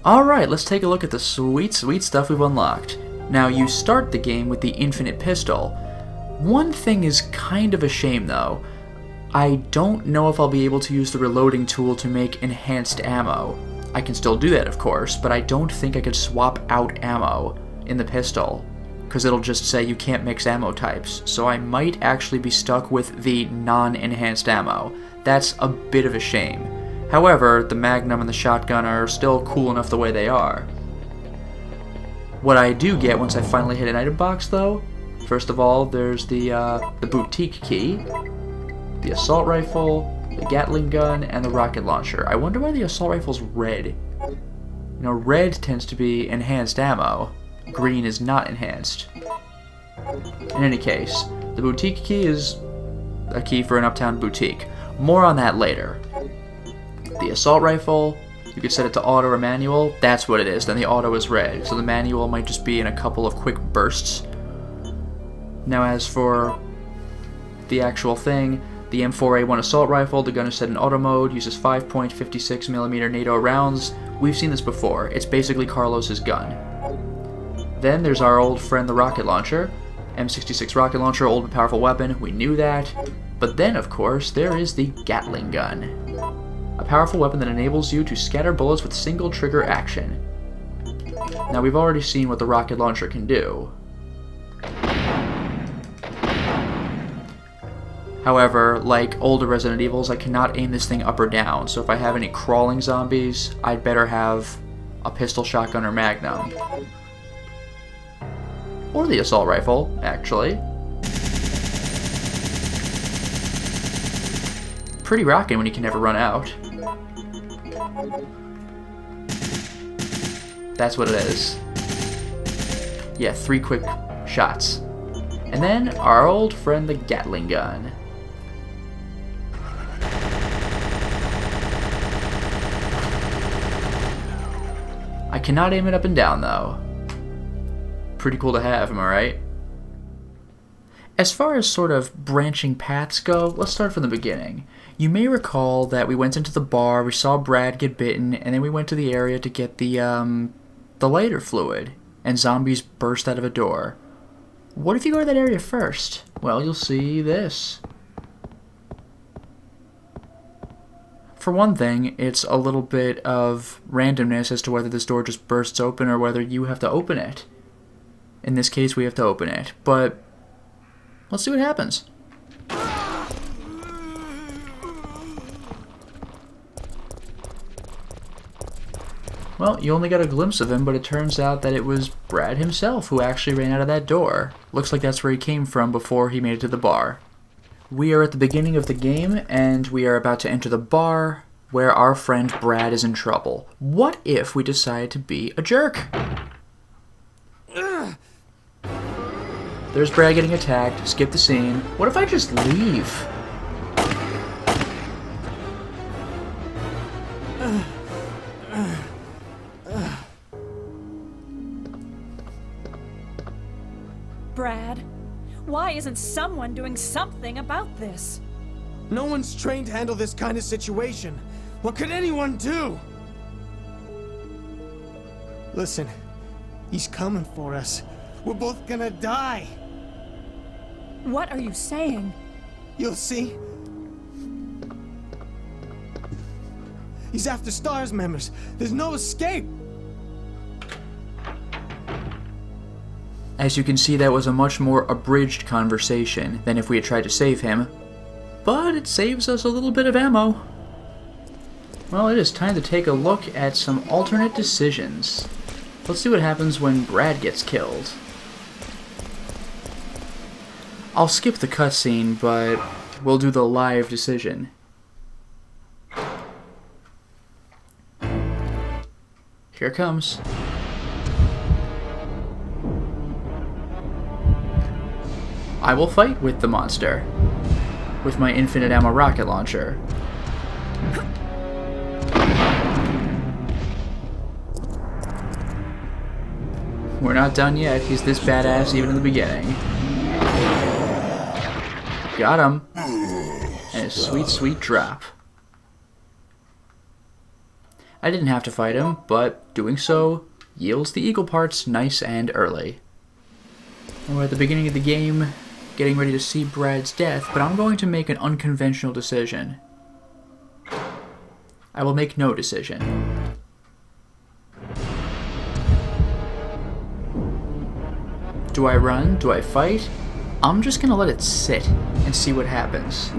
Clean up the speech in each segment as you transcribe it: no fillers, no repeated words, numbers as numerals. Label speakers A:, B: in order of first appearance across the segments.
A: Alright, let's take a look at the sweet stuff we've unlocked. Now, you start the game with the infinite pistol. One thing is kind of a shame though. I don't know if I'll be able to use the reloading tool to make enhanced ammo. I can still do that, of course, but I don't think I could swap out ammo in the pistol, because it'll just say you can't mix ammo types, so I might actually be stuck with the non-enhanced ammo. That's a bit of a shame. However, the Magnum and the shotgun are still cool enough the way they are. What I do get once I finally hit an item box, though, first of all, there's the boutique key, the assault rifle, the Gatling gun, and the rocket launcher. I wonder why the assault rifle's red. You know, red tends to be enhanced ammo. Green is not enhanced. In any case, the boutique key is a key for an uptown boutique. More on that later. The assault rifle, you could set it to auto or manual. That's what it is. Then the auto is red, so the manual might just be in a couple of quick bursts. Now as for the actual thing, the M4A1 assault rifle, the gun is set in auto mode, uses 5.56mm NATO rounds. We've seen this before. It's basically Carlos's gun. Then there's our old friend the rocket launcher. M66 rocket launcher, old but powerful weapon. We knew that. But then, of course, there is the Gatling gun. A powerful weapon that enables you to scatter bullets with single trigger action. Now we've already seen what the rocket launcher can do. However, like older Resident Evils, I cannot aim this thing up or down, so if I have any crawling zombies, I'd better have a pistol, shotgun, or magnum. Or the assault rifle, actually. Pretty rockin' when you can never run out. That's what it is. Yeah, 3 quick shots. And then our old friend the Gatling gun. I cannot aim it up and down though. Pretty cool to have, am I right? As far as sort of branching paths go, let's start from the beginning. You may recall that we went into the bar, we saw Brad get bitten, and then we went to the area to get the lighter fluid, and zombies burst out of a door. What if you go to that area first? Well, you'll see this. For one thing, it's a little bit of randomness as to whether this door just bursts open or whether you have to open it. In this case, we have to open it, but let's see what happens. Well, you only got a glimpse of him, but it turns out that it was Brad himself who actually ran out of that door. Looks like that's where he came from before he made it to the bar. We are at the beginning of the game, and we are about to enter the bar where our friend Brad is in trouble. What if we decide to be a jerk? There's Brad getting attacked. Skip the scene. What if I just leave?
B: Brad, why isn't someone doing something about this?
C: No one's trained to handle this kind of situation. What could anyone do? Listen, he's coming for us. We're both gonna die.
B: What are you saying?
C: You'll see. He's after STARS members. There's no escape.
A: As you can see, that was a much more abridged conversation than if we had tried to save him. But it saves us a little bit of ammo. Well, it is time to take a look at some alternate decisions. Let's see what happens when Brad gets killed. I'll skip the cutscene, but we'll do the live decision. Here it comes. I will fight with the monster with my infinite ammo rocket launcher. We're not done yet. He's this badass even in the beginning. Got him. And a sweet, sweet drop. I didn't have to fight him, but doing so yields the eagle parts nice and early. We're at the beginning of the game, getting ready to see Brad's death, but I'm going to make an unconventional decision. I will make no decision. Do I run? Do I fight? I'm just gonna let it sit and see what happens.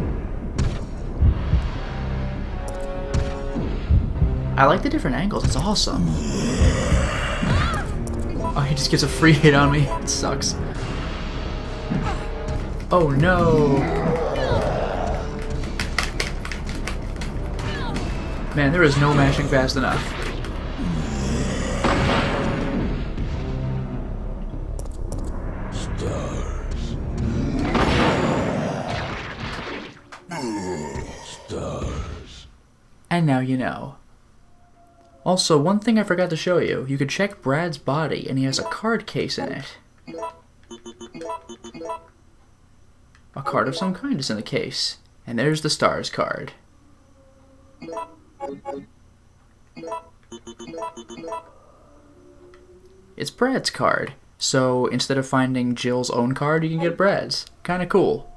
A: I like the different angles, it's awesome. Oh, he just gets a free hit on me. It sucks. Oh no! Man, there is no mashing fast enough.
D: Stars.
A: And now you know. Also, one thing I forgot to show you. You could check Brad's body, and he has a card case in it. A card of some kind is in the case. And there's the stars card. It's Brad's card. So instead of finding Jill's own card, you can get Brad's. Kinda cool.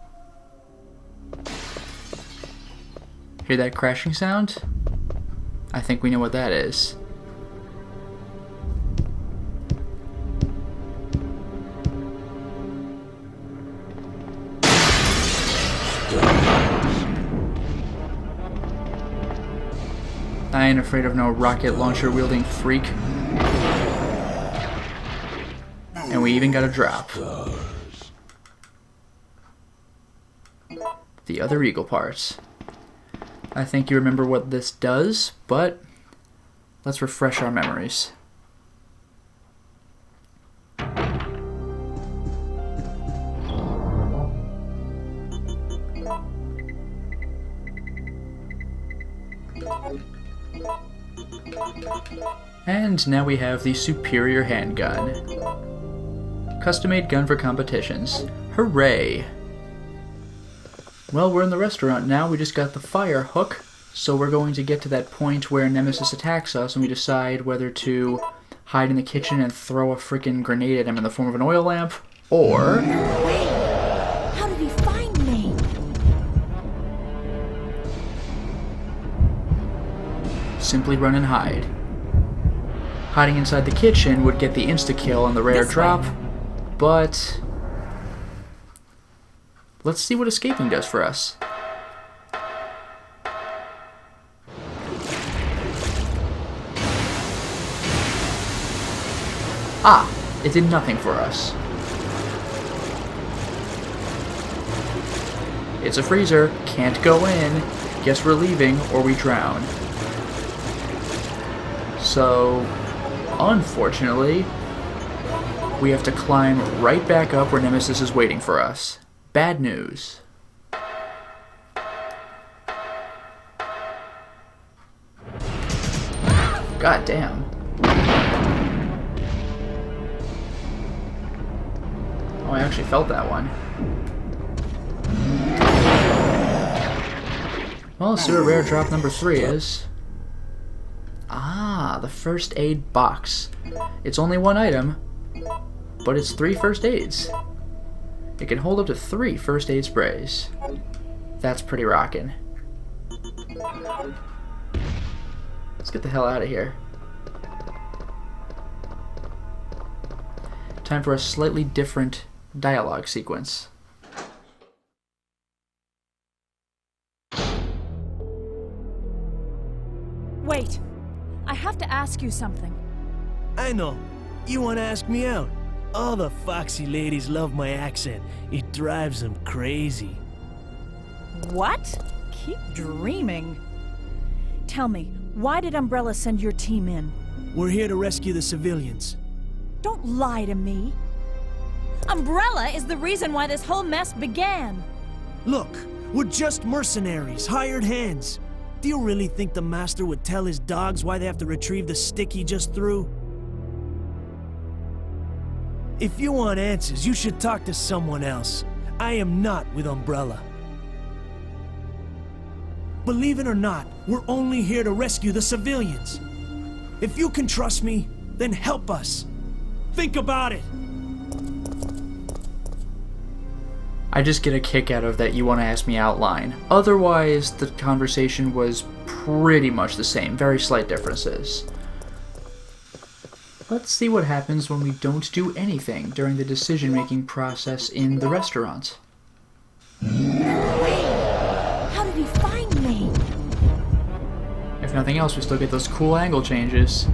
A: Hear that crashing sound? I think we know what that is. I ain't afraid of no rocket launcher wielding freak. And we even got a drop. The other eagle parts. I think you remember what this does, but let's refresh our memories. And now we have the superior handgun. Custom-made gun for competitions. Hooray! Well, we're in the restaurant now. We just got the fire hook, so we're going to get to that point where Nemesis attacks us and we decide whether to hide in the kitchen and throw a freaking grenade at him in the form of an oil lamp, or...
B: Wait! How did he find me?
A: simply run and hide. Hiding inside the kitchen would get the insta-kill and the rare drop, but let's see what escaping does for us. Ah, it did nothing for us. It's a freezer, can't go in, guess we're leaving or we drown. So, unfortunately, we have to climb right back up where Nemesis is waiting for us. Bad news. God damn. Oh, I actually felt that one. Well, let's see what rare drop number 3 is. Ah, the first aid box. It's only one item, but it's 3 first aids. It can hold up to 3 first aid sprays. That's pretty rockin'. Let's get the hell out of here. Time for a slightly different dialogue sequence.
B: Wait, I have to ask you something.
E: I know. You want to ask me out? All the foxy ladies love my accent. It drives them crazy.
B: What? Keep dreaming. Tell me, why did Umbrella send your team in?
E: We're here to rescue the civilians.
B: Don't lie to me. Umbrella is the reason why this whole mess began.
E: Look, we're just mercenaries, hired hands. Do you really think the master would tell his dogs why they have to retrieve the stick he just threw? If you want answers, you should talk to someone else. I am not with Umbrella. Believe it or not, we're only here to rescue the civilians. If you can trust me, then help us. Think about it.
A: I just get a kick out of that you want to ask me outline. Otherwise, the conversation was pretty much the same, very slight differences. Let's see what happens when we don't do anything during the decision-making process in the restaurant.
B: How did he find me?
A: If nothing else, we still get those cool angle changes.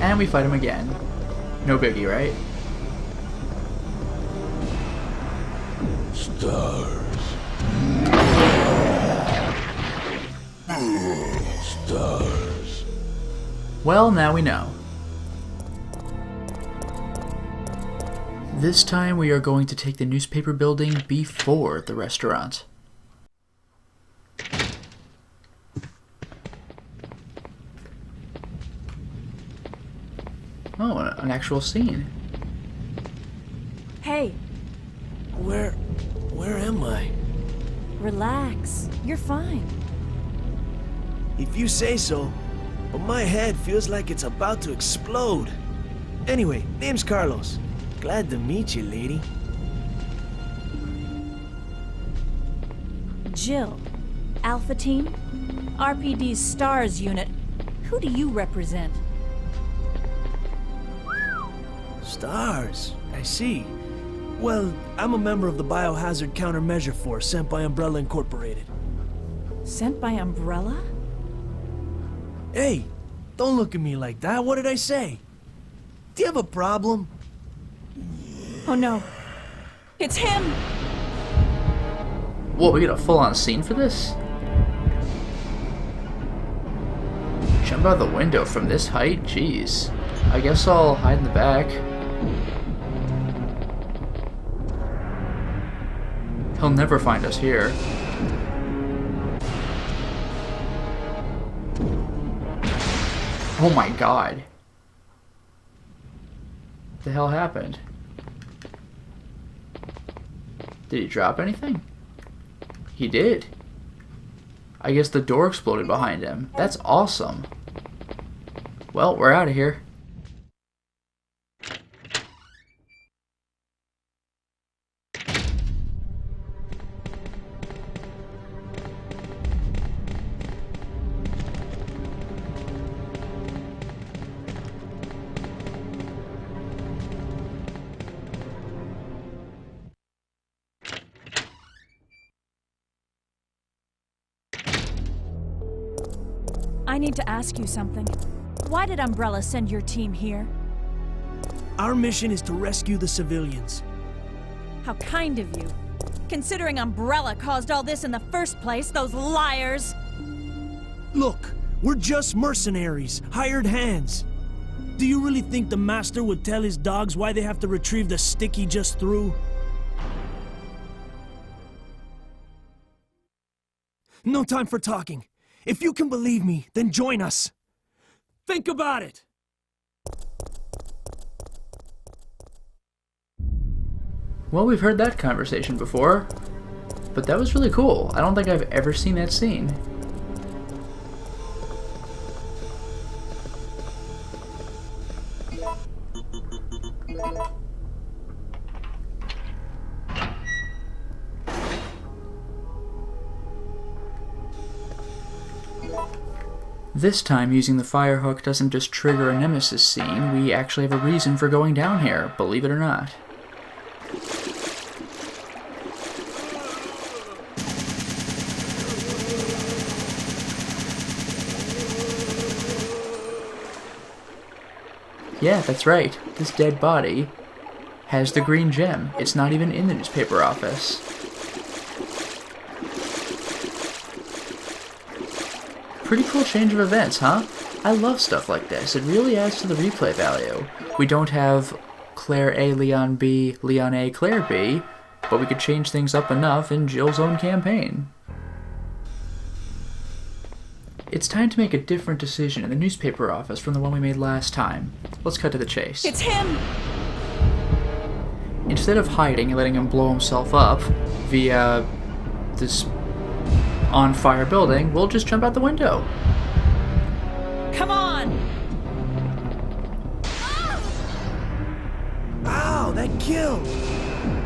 A: And we fight him again. No biggie, right?
D: Stars. Stars.
A: Well, now we know. This time we are going to take the newspaper building before the restaurant. Oh, an actual scene.
B: Hey,
E: Where am I?
B: relax. You're fine.
E: If you say so, but my head feels like it's about to explode. Anyway, name's Carlos. Glad to meet you, lady.
B: Jill, Alpha Team, RPD's STARS unit. Who do you represent?
E: Stars, I see. Well, I'm a member of the Biohazard Countermeasure Force sent by Umbrella Incorporated.
B: Sent by Umbrella?
E: Hey, don't look at me like that. What did I say? Do you have a problem?
B: Oh no. It's him!
A: Whoa, we get a full-on scene for this? Jump out the window from this height? Jeez. I guess I'll hide in the back. He'll never find us here. Oh my god. What the hell happened? Did he drop anything? He did. I guess the door exploded behind him. That's awesome. Well, we're out of here.
B: I need to ask you something. Why did Umbrella send your team here?
E: Our mission is to rescue the civilians.
B: How kind of you. Considering Umbrella caused all this in the first place, those liars!
E: Look, we're just mercenaries, hired hands. Do you really think the Master would tell his dogs why they have to retrieve the stick he just threw? No time for talking. If you can believe me, then join us. Think about it!
A: Well, we've heard that conversation before, but that was really cool. I don't think I've ever seen that scene. This time, using the fire hook doesn't just trigger a Nemesis scene, we actually have a reason for going down here, believe it or not. Yeah, that's right. This dead body has the green gem. It's not even in the newspaper office. Pretty cool change of events, huh? I love stuff like this. It really adds to the replay value. We don't have Claire A, Leon B, Leon A, Claire B, but we could change things up enough in Jill's own campaign. It's time to make a different decision in the newspaper office from the one we made last time. Let's cut to the chase.
B: It's him!
A: Instead of hiding and letting him blow himself up via this on-fire building, we'll just jump out the window.
B: Come on!
E: Ow, that killed!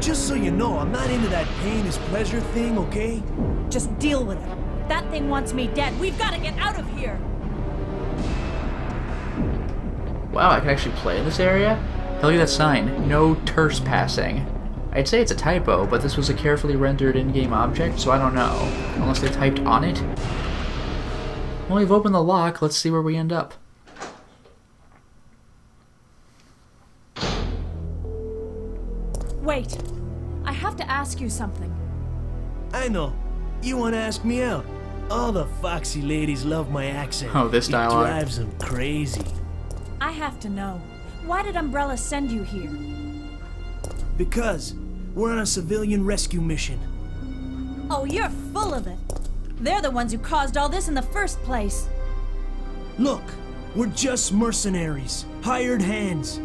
E: Just so you know, I'm not into that pain is pleasure thing, okay?
B: Just deal with it. That thing wants me dead. We've got to get out of here!
A: Wow, I can actually play in this area? Look at that sign, no terse passing. I'd say it's a typo, but this was a carefully rendered in-game object, so I don't know. Unless they typed on it? Well, we've opened the lock, let's see where we end up.
B: Wait. I have to ask you something.
E: I know. You want to ask me out? All the foxy ladies love my accent.
A: Oh, this dialogue.
E: It drives them crazy.
B: I have to know. Why did Umbrella send you here?
E: Because we're on a civilian rescue mission.
B: Oh, you're full of it. They're the ones who caused all this in the first place.
E: Look, we're just mercenaries, hired hands.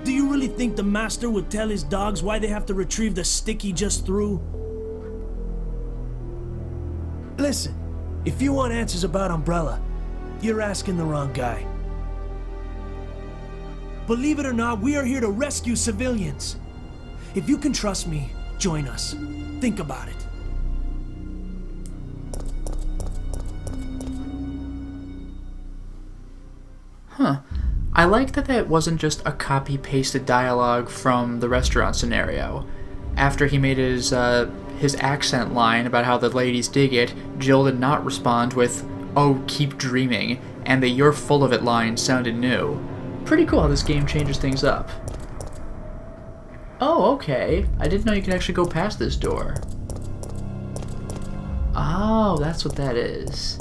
E: Do you really think the master would tell his dogs why they have to retrieve the stick he just threw? Listen, if you want answers about Umbrella, you're asking the wrong guy. Believe it or not, we are here to rescue civilians. If you can trust me, join us. Think about it.
A: Huh. I like that that wasn't just a copy-pasted dialogue from the restaurant scenario. After he made his accent line about how the ladies dig it, Jill did not respond with, "Oh, keep dreaming," and the "you're full of it" line sounded new. Pretty cool how this game changes things up. Oh, okay. I didn't know you could actually go past this door. Oh, that's what that is.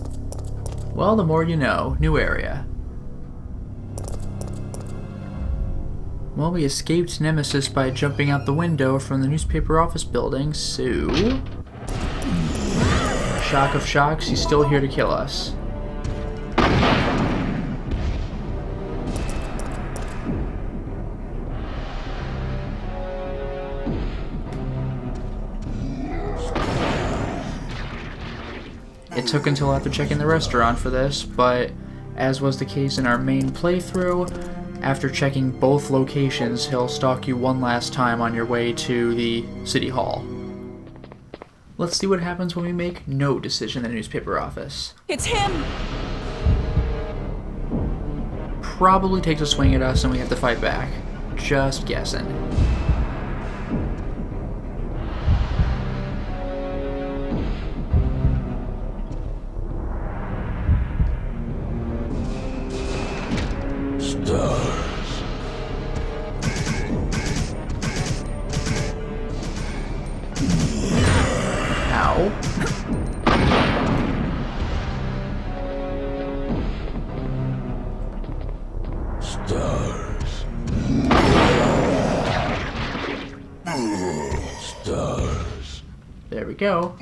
A: Well, the more you know. New area. Well, we escaped Nemesis by jumping out the window from the newspaper office building, so... shock of shocks, he's still here to kill us. It took until after checking the restaurant for this, but as was the case in our main playthrough, after checking both locations, he'll stalk you one last time on your way to the City Hall. Let's see what happens when we make no decision in the newspaper office.
B: It's him!
A: Probably takes a swing at us and we have to fight back. Just guessing.
D: Stars.
A: Ow.
D: Stars. Stars.
A: There we go.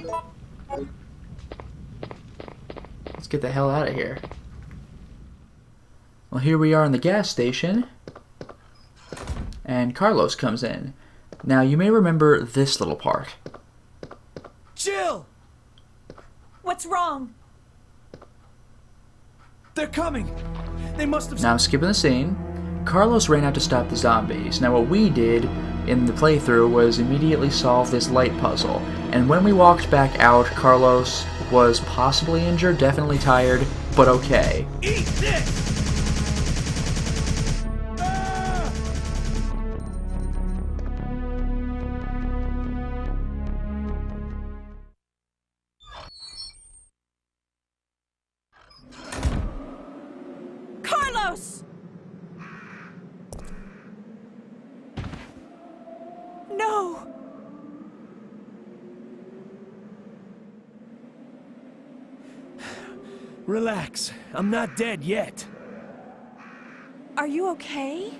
A: Let's get the hell out of here. Well, here we are in the gas station, and Carlos comes in. Now, you may remember this little part.
E: Jill!
B: What's wrong?
E: They're coming! They must have...
A: Now, I'm skipping the scene. Carlos ran out to stop the zombies. Now, what we did in the playthrough was immediately solve this light puzzle. And when we walked back out, Carlos was possibly injured, definitely tired, but okay.
E: Eat this!
B: Carlos! No!
E: Relax. I'm not dead yet.
B: Are you okay?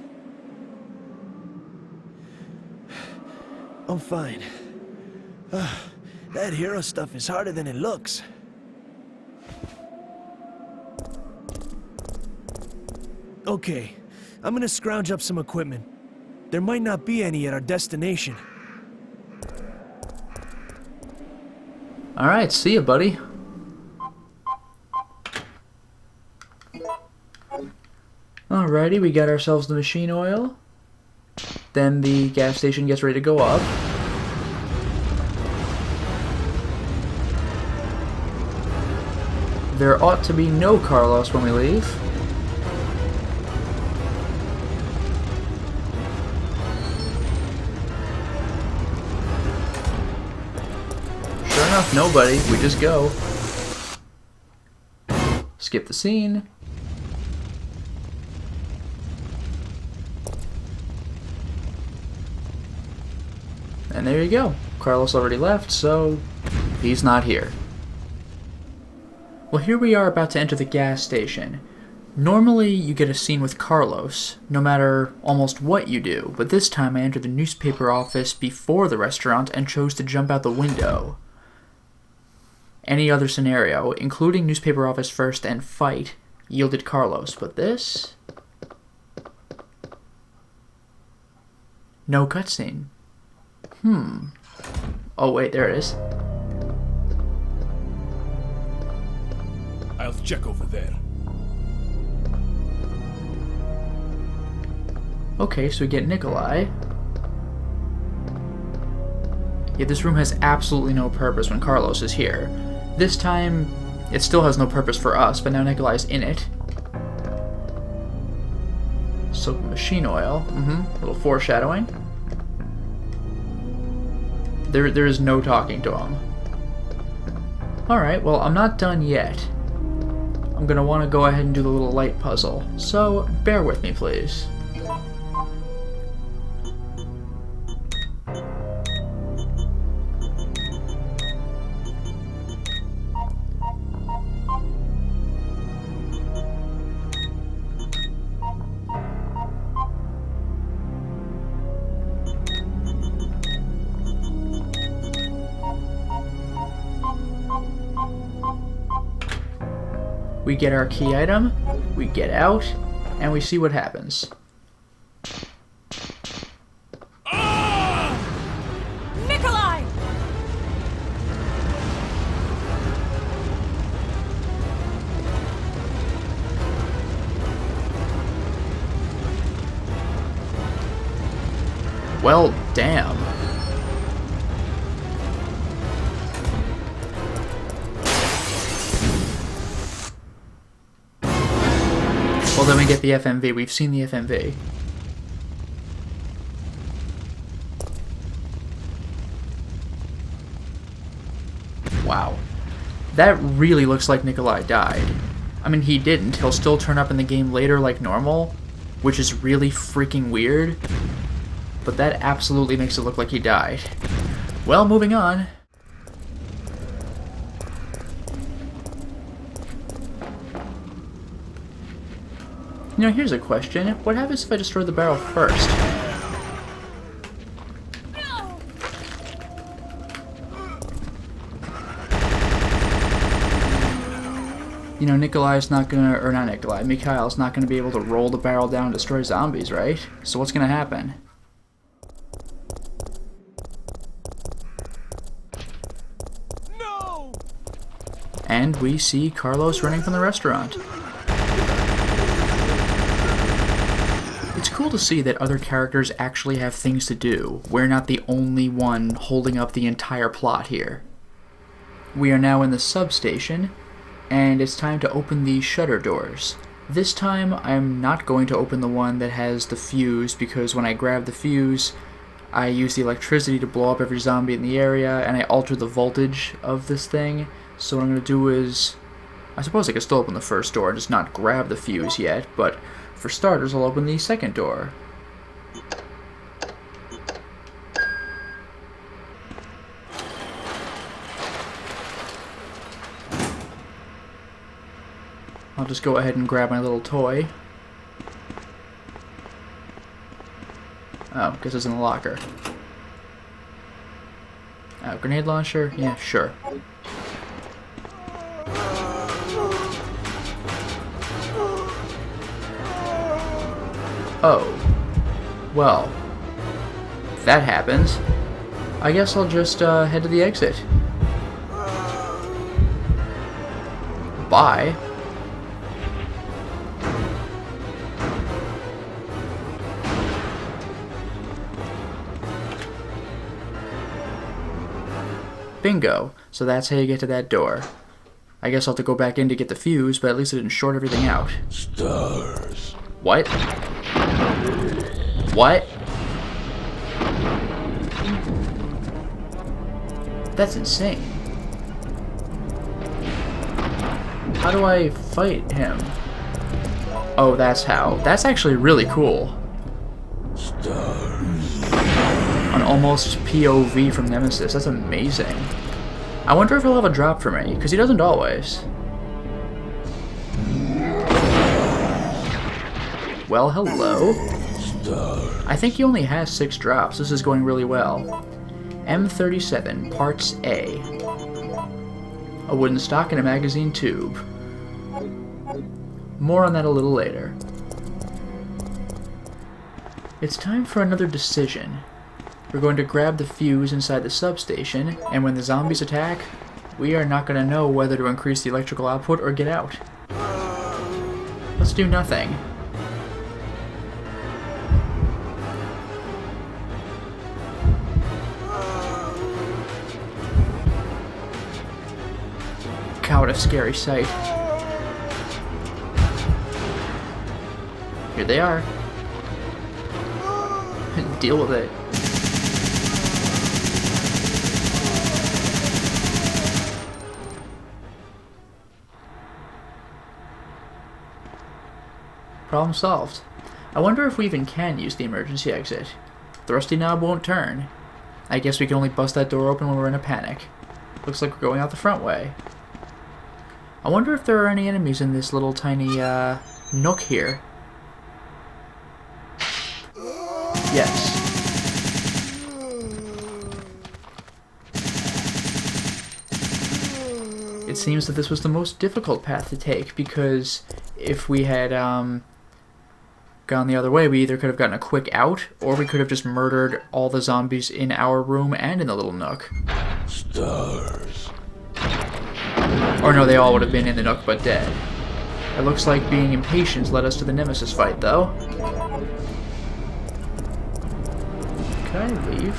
E: I'm fine. That hero stuff is harder than it looks. Okay, I'm gonna scrounge up some equipment. There might not be any at our destination.
A: Alright, see ya, buddy. Alrighty, we got ourselves the machine oil. Then the gas station gets ready to go up. There ought to be no Carlos when we leave. Sure enough, nobody. We just go. Skip the scene. And there you go. Carlos already left, so he's not here. Well, here we are about to enter the gas station. Normally, you get a scene with Carlos, no matter almost what you do, but this time I entered the newspaper office before the restaurant and chose to jump out the window. Any other scenario, including newspaper office first and fight, yielded Carlos, but this? No cutscene. Oh wait, there it is.
D: I'll check over there.
A: Okay, so we get Nikolai. Yeah, this room has absolutely no purpose when Carlos is here. This time, it still has no purpose for us, but now Nikolai's in it. So, machine oil. A little foreshadowing. There is no talking to him. Alright, well, I'm not done yet. I'm gonna want to go ahead and do the little light puzzle, so bear with me, please. We get our key item, we get out, and we see what happens.
B: Nikolai!
A: Well, damn. Well, then we get the FMV. We've seen the FMV. Wow. That really looks like Nikolai died. I mean, he didn't. He'll still turn up in the game later like normal, which is really freaking weird. But that absolutely makes it look like he died. Well, moving on. You know, here's a question. What happens if I destroy the barrel first?
B: No!
A: You know, Nikolai's not gonna, or not Nikolai, Mikhail's not gonna be able to roll the barrel down and destroy zombies, right? So what's gonna happen?
E: No!
A: And we see Carlos running from the restaurant. It's cool to see that other characters actually have things to do. We're not the only one holding up the entire plot here. We are now in the substation, and it's time to open the shutter doors. This time, I'm not going to open the one that has the fuse, because when I grab the fuse, I use the electricity to blow up every zombie in the area, and I alter the voltage of this thing. So what I'm going to do is, I suppose I could still open the first door and just not grab the fuse yet, but for starters, I'll open the second door. I'll just go ahead and grab my little toy. Oh, guess it's in the locker. Grenade launcher? Yeah, sure. Oh. Well. If that happens, I guess I'll just head to the exit. Bye. Bingo. So that's how you get to that door. I guess I'll have to go back in to get the fuse, but at least it didn't short everything out.
D: Stars.
A: What? What? That's insane. How do I fight him? Oh, that's how. That's actually really cool.
D: Stars.
A: An almost POV from Nemesis. That's amazing. I wonder if he'll have a drop for me, because he doesn't always. Well, hello.
D: Stars.
A: I think he only has 6 drops. This is going really well. M37, Parts A. A wooden stock and a magazine tube. More on that a little later. It's time for another decision. We're going to grab the fuse inside the substation, and when the zombies attack, we are not going to know whether to increase the electrical output or get out. Let's do nothing. God, what a scary sight. Here they are. Deal with it. Problem solved. I wonder if we even can use the emergency exit. The rusty knob won't turn. I guess we can only bust that door open when we're in a panic. Looks like we're going out the front way. I wonder if there are any enemies in this little tiny, nook here. Yes. It seems that this was the most difficult path to take, because if we had, gone the other way, we either could have gotten a quick out, or we could have just murdered all the zombies in our room and in the little nook.
D: Stars.
A: Or no, they all would have been in the nook but dead. It looks like being impatient led us to the Nemesis fight, though. Can I leave?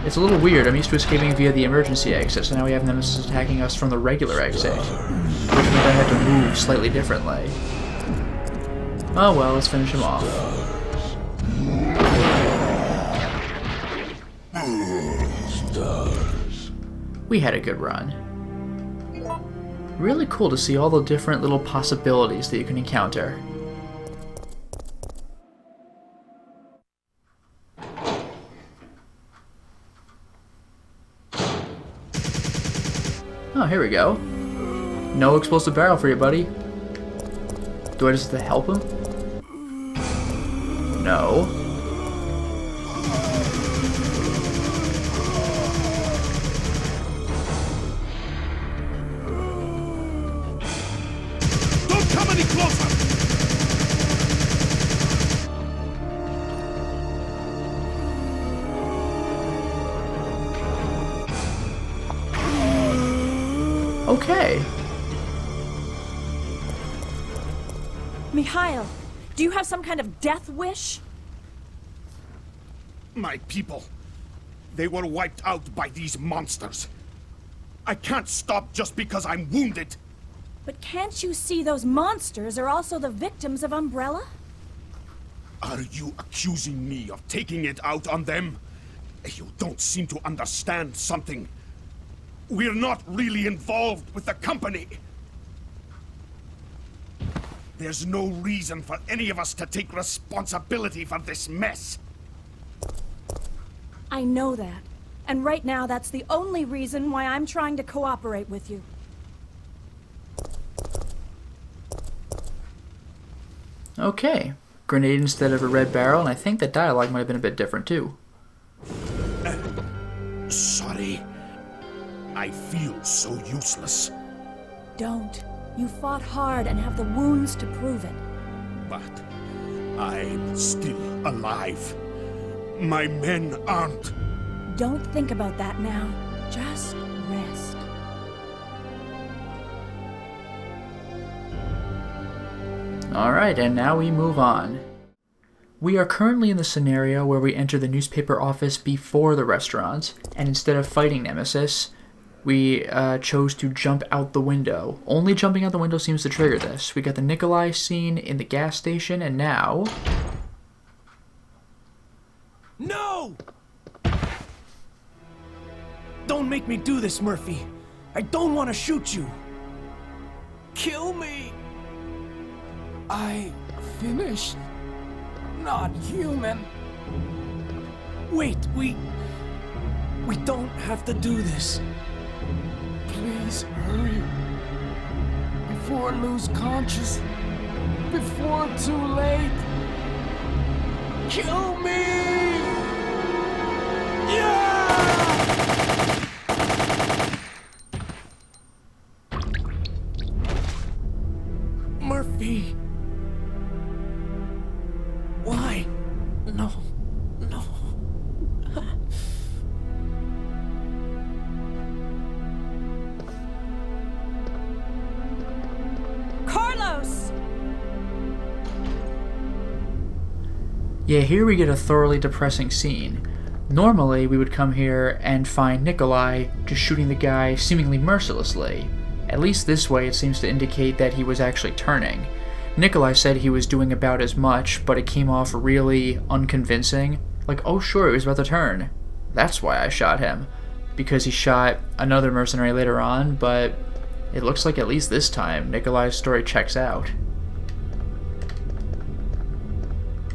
A: It's a little weird. I'm used to escaping via the emergency exit, so now we have Nemesis attacking us from the regular exit, which meant I had to move slightly differently. Oh well, let's finish him off.
D: Stars.
A: We had a good run. Really cool to see all the different little possibilities that you can encounter. Oh, here we go. No explosive barrel for you, buddy. Do I just have to help him? No.
D: Don't come any closer!
A: Okay.
B: Mikhail, do you have some kind of death wish?
D: My people. They were wiped out by these monsters. I can't stop just because I'm wounded.
B: But can't you see those monsters are also the victims of Umbrella?
D: Are you accusing me of taking it out on them? You don't seem to understand something. We're not really involved with the company. There's no reason for any of us to take responsibility for this mess.
B: I know that. And right now, that's the only reason why I'm trying to cooperate with you.
A: Okay. Grenade instead of a red barrel, and I think the dialogue might have been a bit different too.
D: Sorry. I feel so useless.
B: Don't. You fought hard and have the wounds to prove it.
D: But I'm still alive. My men aren't.
B: Don't think about that now. Just rest.
A: Alright, and now we move on. We are currently in the scenario where we enter the newspaper office before the restaurant, and instead of fighting Nemesis, we chose to jump out the window. Only jumping out the window seems to trigger this. We got the Nikolai scene in the gas station, and now...
E: No! Don't make me do this, Murphy. I don't want to shoot you. Kill me.
F: I finished. Not human.
E: Wait, we don't have to do this.
F: Please hurry. Before I lose conscious. Before too late.
E: Kill me! Yeah! Murphy. Why? No. No.
B: Carlos!
A: Yeah, here we get a thoroughly depressing scene. Normally, we would come here and find Nikolai just shooting the guy seemingly mercilessly. At least this way it seems to indicate that he was actually turning. Nikolai said he was doing about as much, but it came off really unconvincing. Like, oh sure, he was about to turn. That's why I shot him. Because he shot another mercenary later on, but it looks like at least this time, Nikolai's story checks out.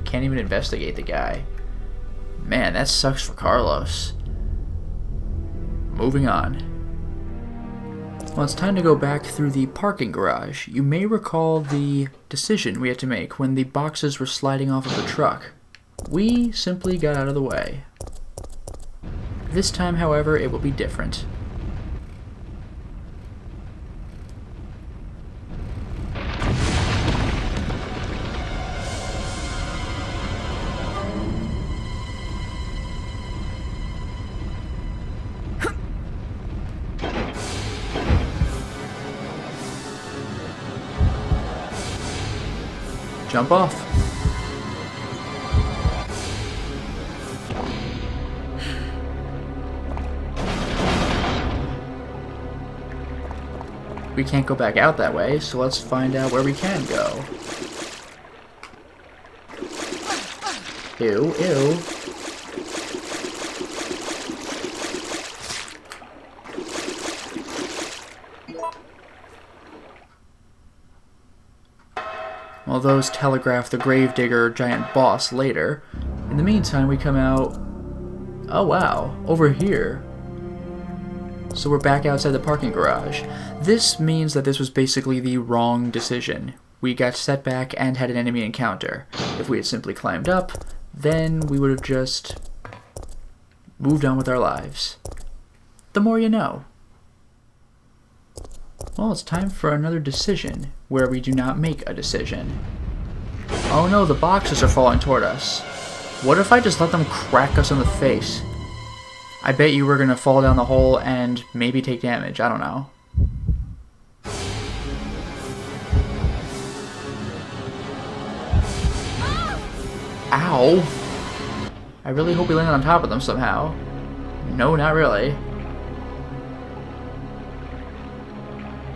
A: Can't even investigate the guy. Man, that sucks for Carlos. Moving on. Well, it's time to go back through the parking garage. You may recall the decision we had to make when the boxes were sliding off of the truck. We simply got out of the way. This time, however, it will be different. Jump off. We can't go back out that way, so let's find out where we can go. Ew, ew. Well, those telegraph the gravedigger giant boss later. In the meantime, we come out... Oh wow, over here. So we're back outside the parking garage. This means that this was basically the wrong decision. We got set back and had an enemy encounter. If we had simply climbed up, then we would have just moved on with our lives. The more you know. Well, it's time for another decision, where we do not make a decision. Oh no, the boxes are falling toward us. What if I just let them crack us in the face? I bet you we're gonna fall down the hole and maybe take damage, I don't know. Ow! I really hope we land on top of them somehow. No, not really.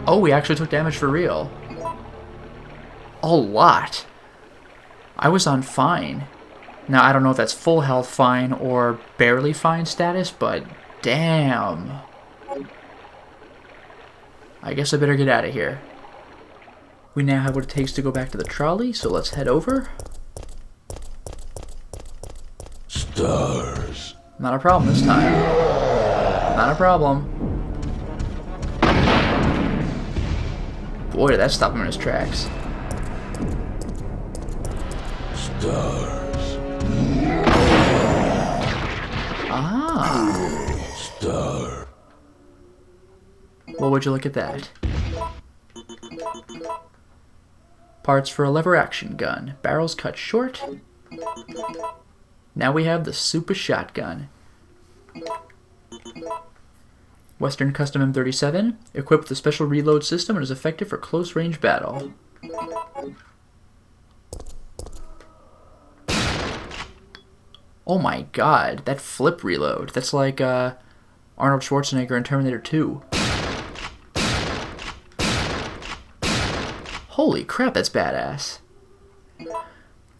A: Oh, we actually took damage for real. A lot. I was on fine. Now, I don't know if that's full health fine or barely fine status, but damn. I guess I better get out of here. We now have what it takes to go back to the trolley, so let's head over.
F: Stars.
A: Not a problem this time. Not a problem. Boy, did that stop him in his tracks.
F: Stars.
A: Ah.
F: Star.
A: Well, would you look at that? Parts for a lever action gun. Barrels cut short. Now we have the super shotgun. Western Custom M37, equipped with a special reload system and is effective for close range battle. Oh my god, that flip reload. That's like Arnold Schwarzenegger in Terminator 2. Holy crap, that's badass.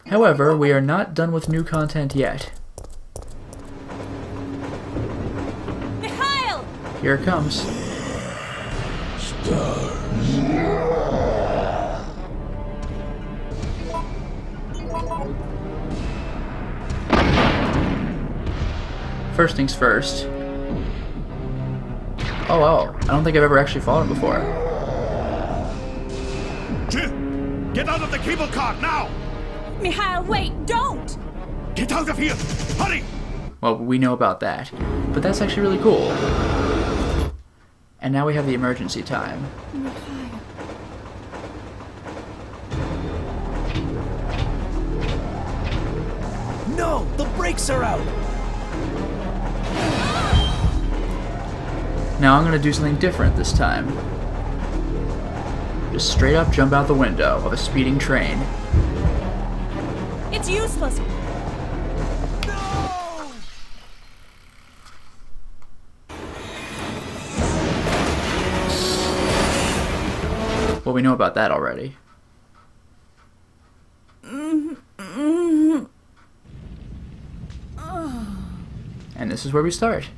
A: However, we are not done with new content yet.
B: Mikhail!
A: Here it comes. First things first. Oh wow, I don't think I've ever actually fought him before.
D: Get out of the cable car now!
B: Mikhail, wait, don't!
D: Get out of here! Hurry!
A: Well, we know about that. But that's actually really cool. And now we have the emergency time.
E: No! The brakes are out!
A: Now I'm gonna do something different this time. Just straight up jump out the window of a speeding train.
B: It's useless!
E: No!
A: Well, we know about that already. And this is where we start.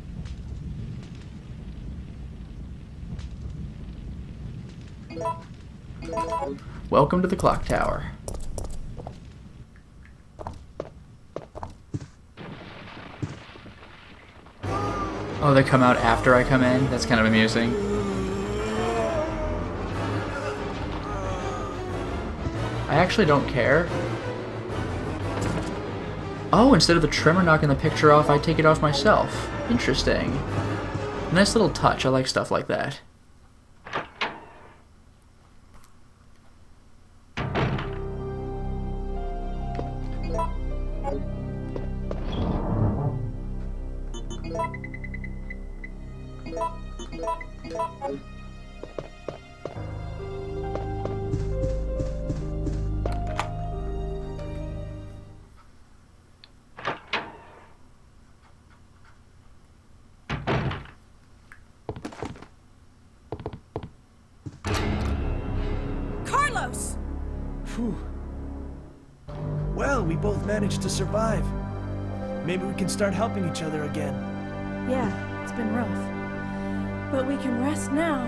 A: Welcome to the clock tower. Oh, they come out after I come in? That's kind of amusing. I actually don't care. Oh, instead of the trimmer knocking the picture off, I take it off myself. Interesting. Nice little touch. I like stuff like that.
B: Carlos!
E: Phew. Well, we both managed to survive. Maybe we can start helping each other again.
B: Yeah, it's been rough. But we can rest now.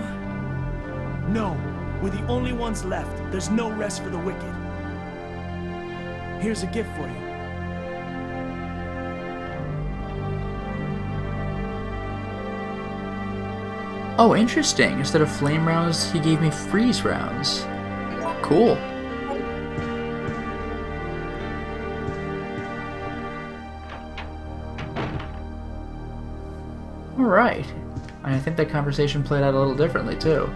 E: No, we're the only ones left. There's no rest for the wicked. Here's a gift for you.
A: Oh, interesting. Instead of flame rounds, he gave me freeze rounds. Cool. Alright. And I think that conversation played out a little differently, too.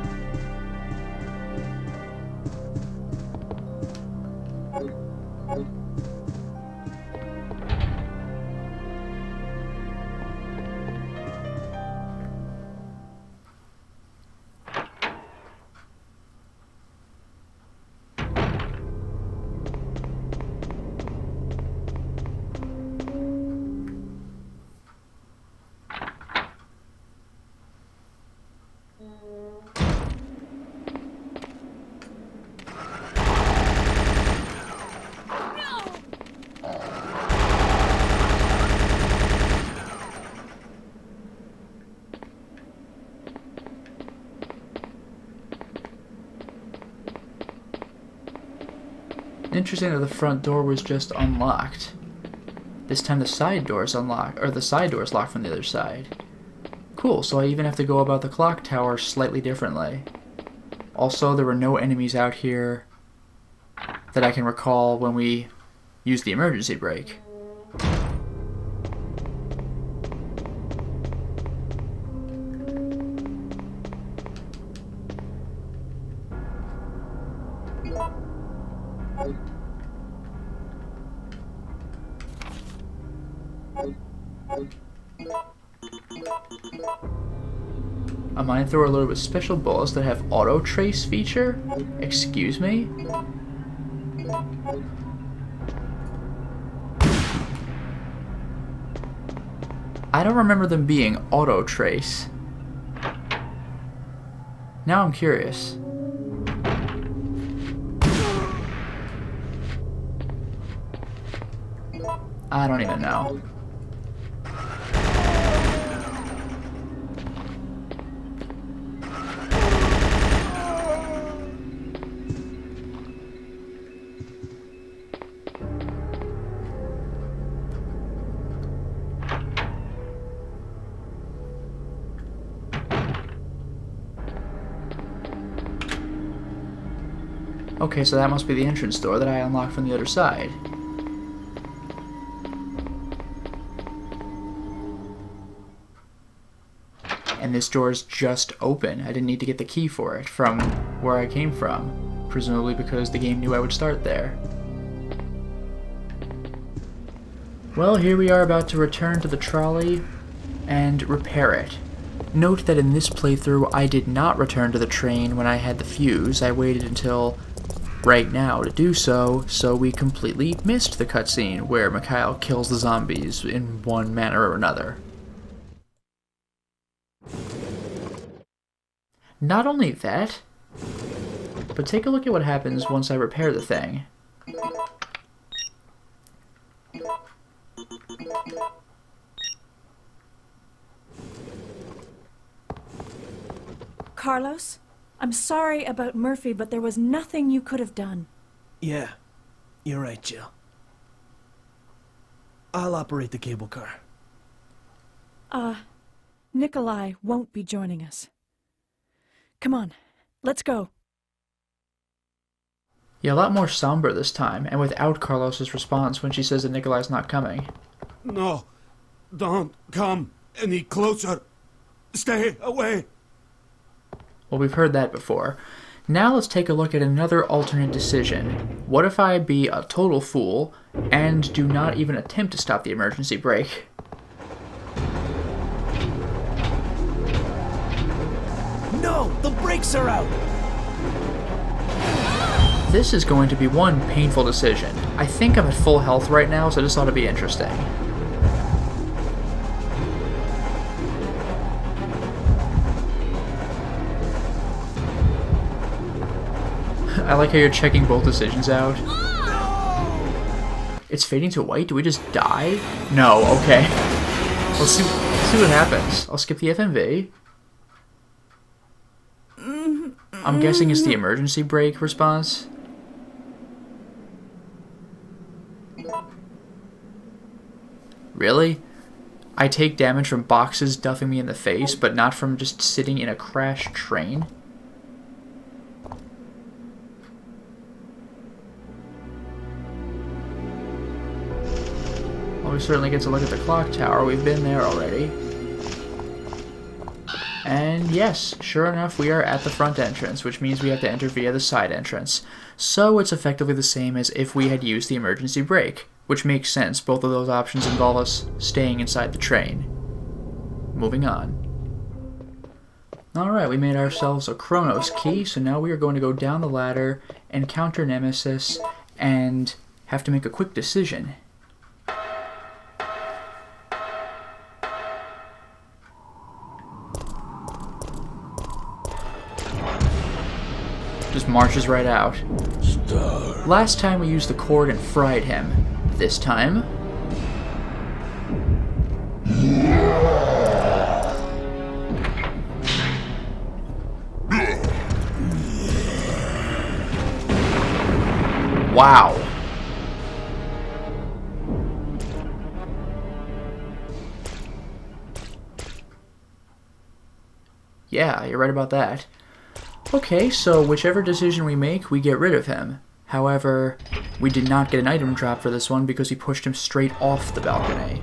A: Interesting that the front door was just unlocked. This time the side door is unlocked, or the side door is locked from the other side. Cool, so I even have to go about the clock tower slightly differently. Also, there were no enemies out here that I can recall when we used the emergency brake. A mine thrower loaded with special bullets that have auto trace feature? Excuse me? I don't remember them being auto trace. Now I'm curious. I don't even know. Okay, so that must be the entrance door that I unlocked from the other side. And this door is just open. I didn't need to get the key for it from where I came from. Presumably because the game knew I would start there. Well, here we are about to return to the trolley and repair it. Note that in this playthrough, I did not return to the train when I had the fuse. I waited until right now to do so, so we completely missed the cutscene where Mikhail kills the zombies in one manner or another. Not only that, but take a look at what happens once I repair the thing.
B: Carlos, I'm sorry about Murphy, but there was nothing you could have done.
E: Yeah, you're right, Jill. I'll operate the cable car.
B: Nikolai won't be joining us. Come on, let's go.
A: Yeah, a lot more somber this time, and without Carlos's response when she says that Nikolai's not coming.
D: No, don't come any closer. Stay away.
A: Well, we've heard that before. Now let's take a look at another alternate decision. What if I be a total fool and do not even attempt to stop the emergency brake?
E: No, the brakes are out!
A: This is going to be one painful decision. I think I'm at full health right now, so this ought to be interesting. I like how you're checking both decisions out. It's fading to white? Do we just die? No, okay. Let's see what happens. I'll skip the FMV. I'm guessing it's the emergency brake response. Really? I take damage from boxes duffing me in the face, but not from just sitting in a crashed train? Well, we certainly get to look at the clock tower. We've been there already. And yes, sure enough, we are at the front entrance, which means we have to enter via the side entrance. So it's effectively the same as if we had used the emergency brake, which makes sense. Both of those options involve us staying inside the train. Moving on. Alright, we made ourselves a Chronos key, so now we are going to go down the ladder, encounter Nemesis, and have to make a quick decision. Just marches right out. Last time we used the cord and fried him. This time... Wow. Yeah, you're right about that. Okay, so whichever decision we make, we get rid of him. However, we did not get an item drop for this one because he pushed him straight off the balcony.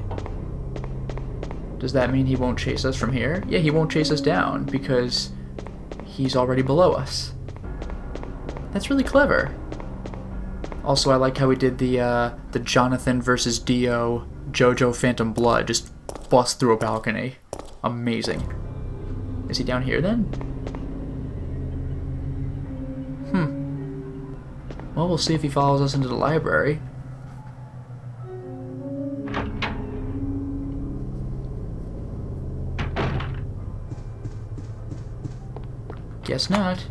A: Does that mean he won't chase us from here? Yeah, he won't chase us down because he's already below us. That's really clever. Also, I like how we did the Jonathan versus Dio JoJo Phantom Blood. Just bust through a balcony. Amazing. Is he down here then? Well, we'll see if he follows us into the library. Guess not.